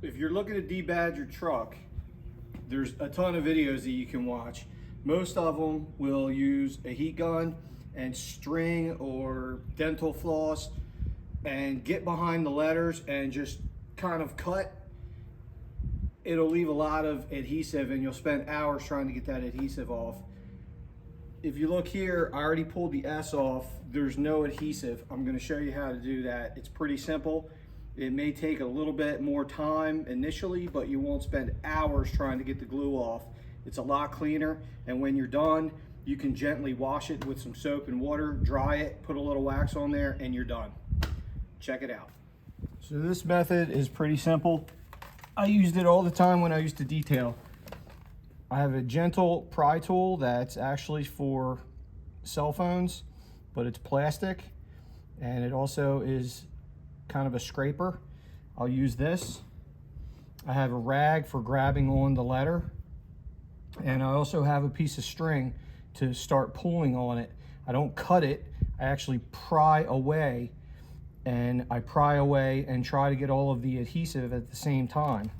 If you're looking to debadge your truck, there's a ton of videos that you can watch. Most of them will use a heat gun and string or dental floss and get behind the letters and just kind of cut. It'll leave a lot of adhesive and you'll spend hours trying to get that adhesive off. If you look here, I already pulled the S off. There's no adhesive. I'm going to show you how to do that. It's pretty simple. It may take a little bit more time initially, but you won't spend hours trying to get the glue off. It's a lot cleaner, and when you're done, you can gently wash it with some soap and water, dry it, put a little wax on there, and you're done. Check it out. So this method is pretty simple. I used it all the time when I used to detail. I have a gentle pry tool that's actually for cell phones, but it's plastic, and it also is kind of a scraper. I'll use this. I have a rag for grabbing on the letter, and I also have a piece of string to start pulling on it. I don't cut it, I actually pry away, and I pry away and try to get all of the adhesive at the same time.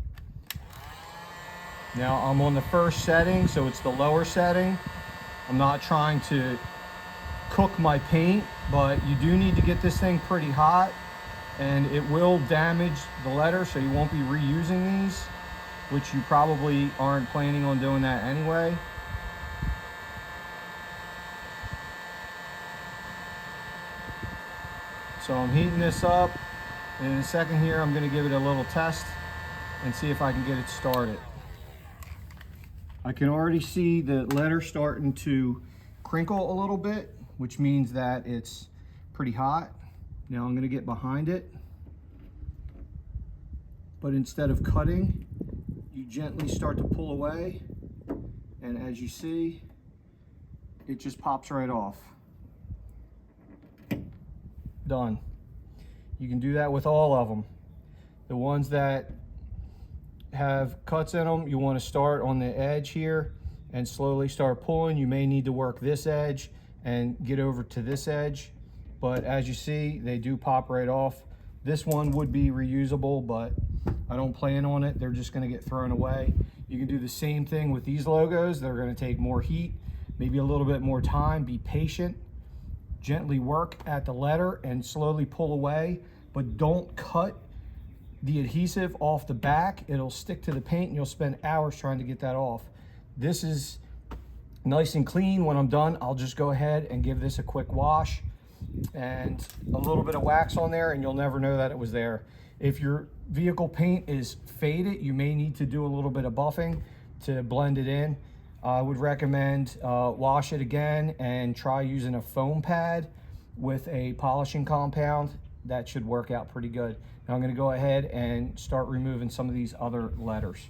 Now I'm on the first setting, so it's the lower setting. I'm not trying to cook my paint, but you do need to get this thing pretty hot, and it will damage the letter, so you won't be reusing these, which you probably aren't planning on doing that anyway. So I'm heating this up, and in a second here I'm going to give it a little test and see if I can get it started. I can already see the letter starting to crinkle a little bit, which means that it's pretty hot. Now I'm going to get behind it, but instead of cutting, you gently start to pull away, and as you see, it just pops right off. Done. You can do that with all of them. The ones that have cuts in them, you want to start on the edge here and slowly start pulling. You may need to work this edge and get over to this edge, but as you see, they do pop right off. This one would be reusable, but I don't plan on it. They're just going to get thrown away. You can do the same thing with these logos. They're going to take more heat, maybe a little bit more time. Be patient, gently work at the letter and slowly pull away, but don't cut the adhesive off the back. It'll stick to the paint and you'll spend hours trying to get that off. This is nice and clean. When I'm done, I'll just go ahead and give this a quick wash and a little bit of wax on there, and you'll never know that it was there. If your vehicle paint is faded, you may need to do a little bit of buffing to blend it in. I would recommend wash it again and try using a foam pad with a polishing compound. That should work out pretty good. Now I'm going to go ahead and start removing some of these other letters.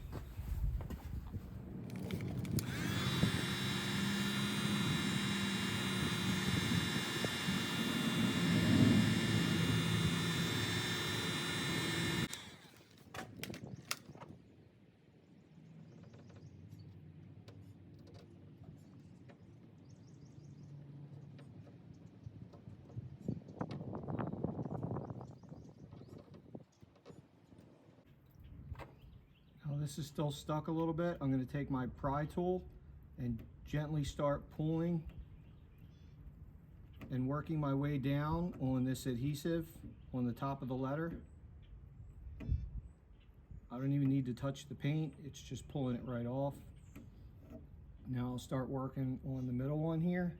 This is still stuck a little bit. I'm going to take my pry tool and gently start pulling and working my way down on this adhesive on the top of the letter. I don't even need to touch the paint, it's just pulling it right off. Now I'll start working on the middle one here.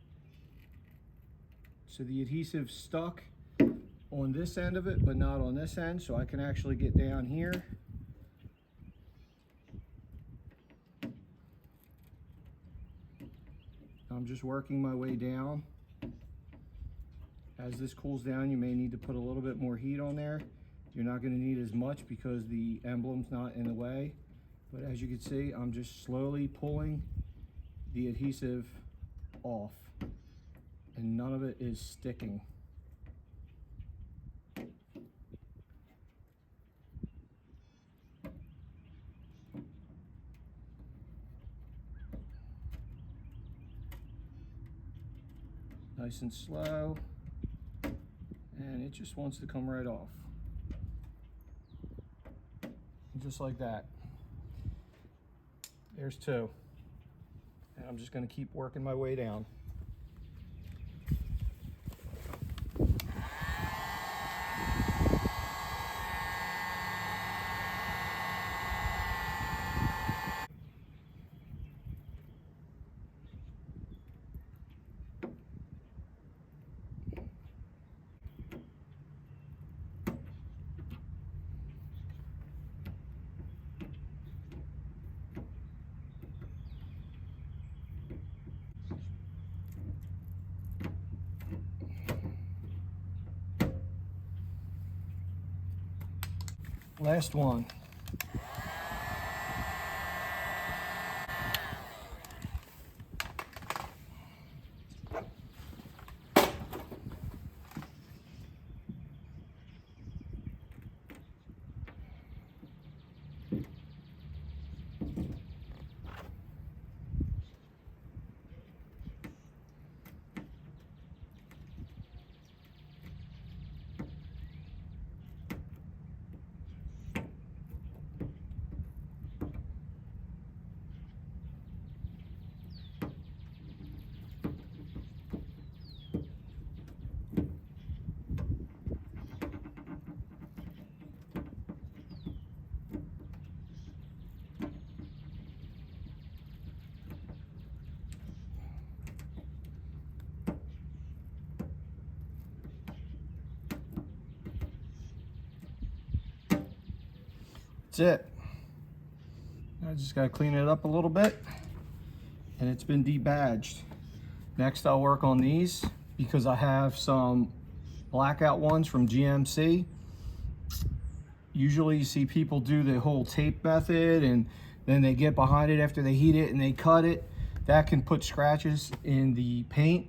So the adhesive's stuck on this end of it, but not on this end, so I can actually get down here. I'm just working my way down. As this cools down, you may need to put a little bit more heat on there. You're not going to need as much because the emblem's not in the way. But as you can see, I'm just slowly pulling the adhesive off, and none of it is sticking. Nice and slow, and it just wants to come right off. just like that. There's 2. And I'm just going to keep working my way down. Last one. That's it. I just got to clean it up a little bit, and it's been debadged. Next I'll work on these because I have some blackout ones from GMC. Usually you see people do the whole tape method and then they get behind it after they heat it and they cut it. That can put scratches in the paint.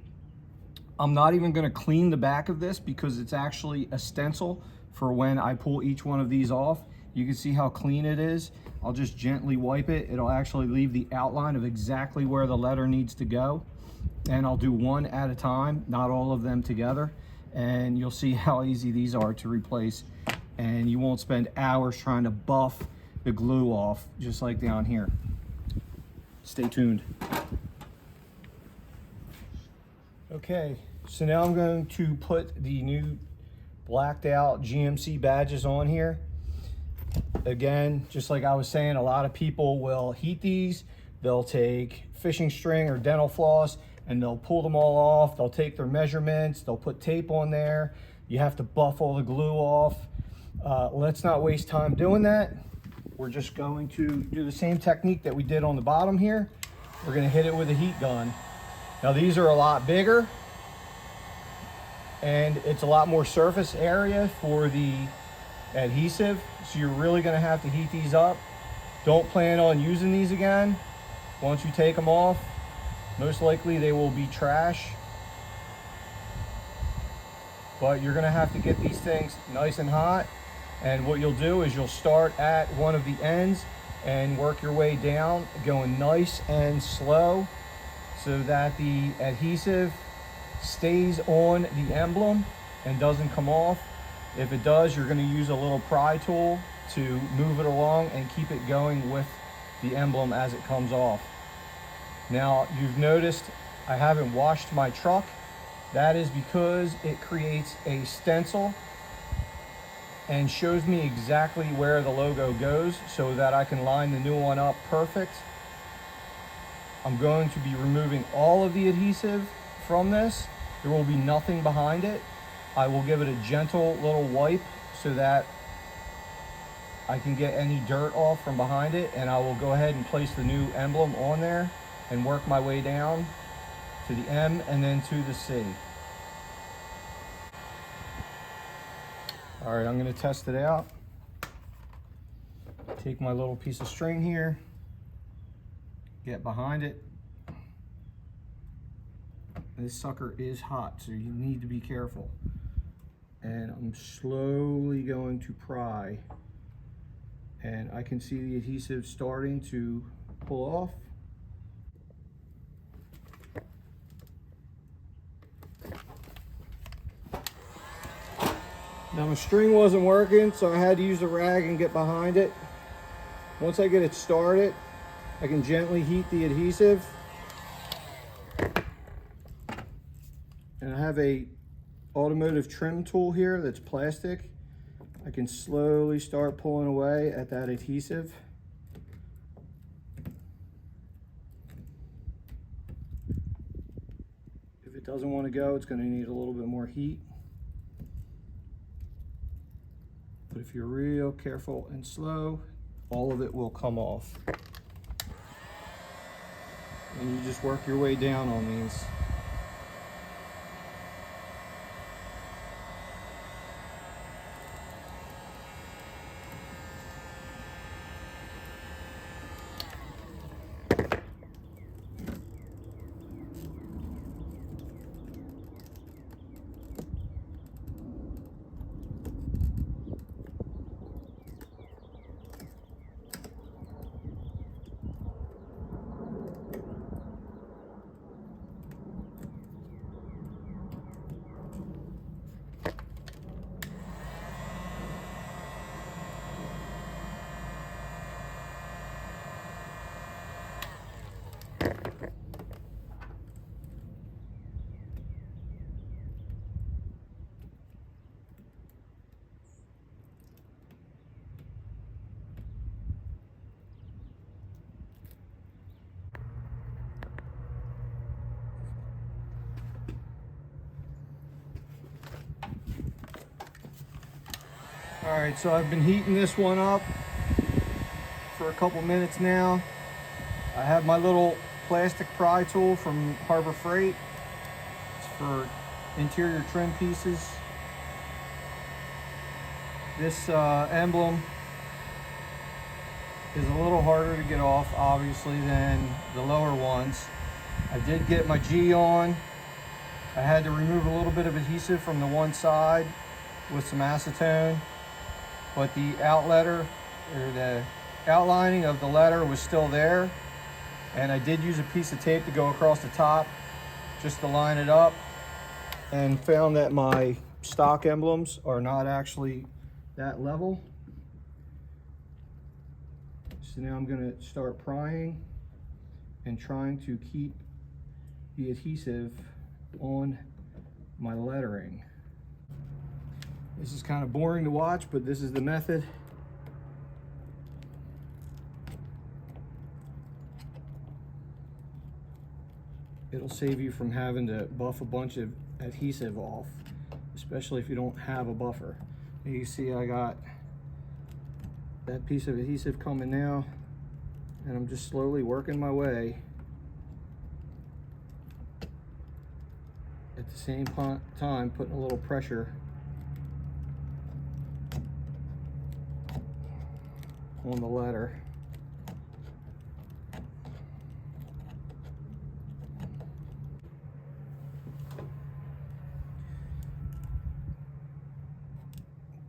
I'm not even going to clean the back of this because it's actually a stencil for when I pull each one of these off. You can see how clean it is. I'll just gently wipe it. It'll actually leave the outline of exactly where the letter needs to go. And I'll do one at a time, not all of them together. And you'll see how easy these are to replace. And you won't spend hours trying to buff the glue off, just like down here. Stay tuned. Okay, so now I'm going to put the new blacked out GMC badges on here. Again, just like I was saying, a lot of people will heat these. They'll take fishing string or dental floss and they'll pull them all off. They'll take their measurements, they'll put tape on there. You have to buff all the glue off. Let's not waste time doing that. We're just going to do the same technique that we did on the bottom here. We're going to hit it with a heat gun. Now these are a lot bigger and it's a lot more surface area for the adhesive, so you're really going to have to heat these up. Don't plan on using these again. Once you take them off, most likely they will be trash, but you're going to have to get these things nice and hot. And what you'll do is you'll start at one of the ends and work your way down, going nice and slow so that the adhesive stays on the emblem and doesn't come off. If it does, you're going to use a little pry tool to move it along and keep it going with the emblem as it comes off. Now, you've noticed I haven't washed my truck. That is because it creates a stencil and shows me exactly where the logo goes so that I can line the new one up perfect. I'm going to be removing all of the adhesive from this. There will be nothing behind it. I will give it a gentle little wipe so that I can get any dirt off from behind it, and I will go ahead and place the new emblem on there and work my way down to the M and then to the C. All right, I'm going to test it out. Take my little piece of string here, get behind it. This sucker is hot, so you need to be careful. And I'm slowly going to pry. And I can see the adhesive starting to pull off. Now my string wasn't working, so I had to use a rag and get behind it. Once I get it started, I can gently heat the adhesive. And I have a automotive trim tool here that's plastic. I can slowly start pulling away at that adhesive. If it doesn't want to go, it's going to need a little bit more heat. But if you're real careful and slow, all of it will come off. And you just work your way down on these. All right, so I've been heating this one up for a couple minutes now. I have my little plastic pry tool from Harbor Freight. It's for interior trim pieces. This emblem is a little harder to get off, obviously, than the lower ones. I did get my G on. I had to remove a little bit of adhesive from the one side with some acetone, but the outletter, or the outlining of the letter, was still there. And I did use a piece of tape to go across the top just to line it up, and found that my stock emblems are not actually that level. So now I'm going to start prying and trying to keep the adhesive on my lettering. This is kind of boring to watch, but this is the method. It'll save you from having to buff a bunch of adhesive off, especially if you don't have a buffer. And you see I got that piece of adhesive coming now, and I'm just slowly working my way. At the same time, putting a little pressure on the letter.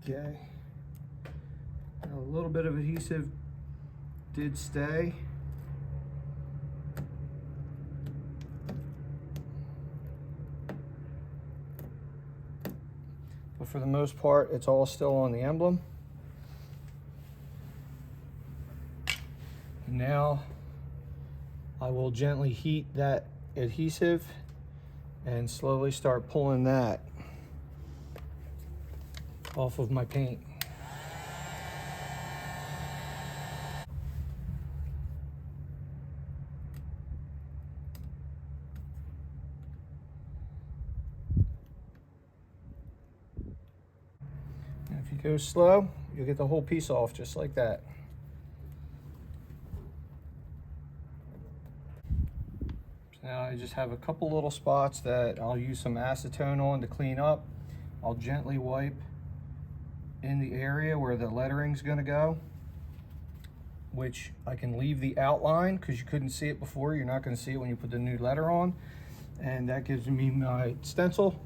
Okay, now a little bit of adhesive did stay. But for the most part, it's all still on the emblem. Now I will gently heat that adhesive and slowly start pulling that off of my paint. And if you go slow, you'll get the whole piece off just like that. Now I just have a couple little spots that I'll use some acetone on to clean up. I'll gently wipe in the area where the lettering's going to go, which I can leave the outline because you couldn't see it before. You're not going to see it when you put the new letter on, and that gives me my stencil.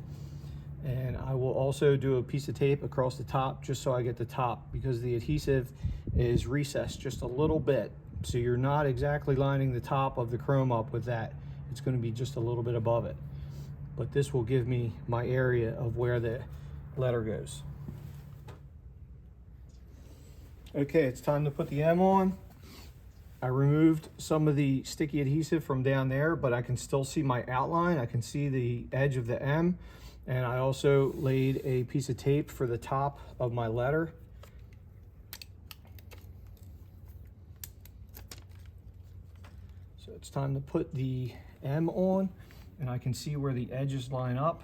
And I will also do a piece of tape across the top just so I get the top, because the adhesive is recessed just a little bit, so you're not exactly lining the top of the chrome up with that. It's going to be just a little bit above it, but this will give me my area of where the letter goes. Okay, it's time to put the M on. I removed some of the sticky adhesive from down there, but I can still see my outline. I can see the edge of the M, and I also laid a piece of tape for the top of my letter. So it's time to put the M on, and I can see where the edges line up.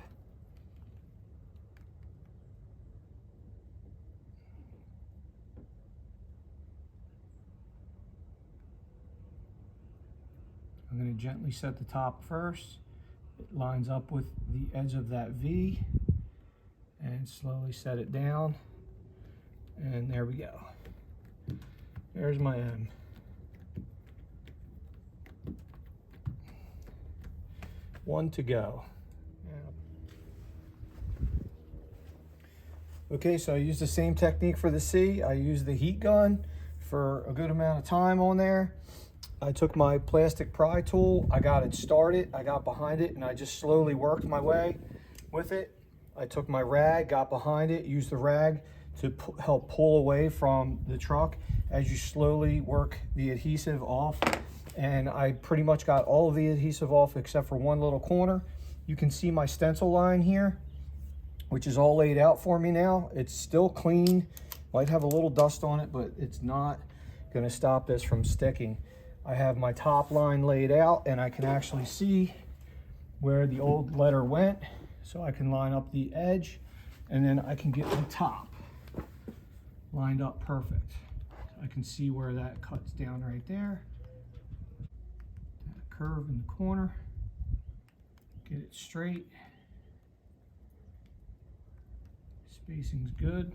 I'm going to gently set the top first. It lines up with the edge of that V, and slowly set it down. And there we go. There's my M. One to go. Okay, so I used the same technique for the C. I used the heat gun for a good amount of time on there. I took my plastic pry tool, I got it started, I got behind it, and I just slowly worked my way with it. I took my rag, got behind it, used the rag to help pull away from the truck as you slowly work the adhesive off. And I pretty much got all of the adhesive off except for one little corner. You can see my stencil line here, which is all laid out for me now. It's still clean, might have a little dust on it, but it's not gonna stop this from sticking. I have my top line laid out, and I can actually see where the old letter went, so I can line up the edge, and then I can get the top lined up perfect. I can see where that cuts down right there. That curve in the corner, get it straight. Spacing's good.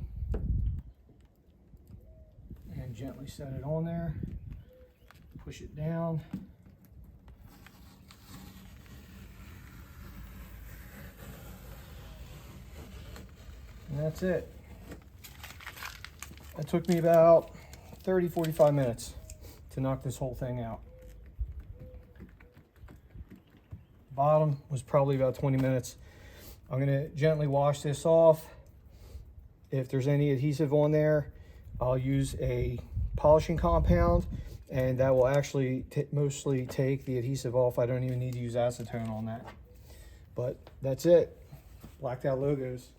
And gently set it on there. Push it down. And that's it. It took me about 30-45 minutes to knock this whole thing out. Bottom was probably about 20 minutes. I'm gonna gently wash this off. If there's any adhesive on there, I'll use a polishing compound, and that will actually mostly take the adhesive off. I don't even need to use acetone on that. But that's it. Blacked out logos.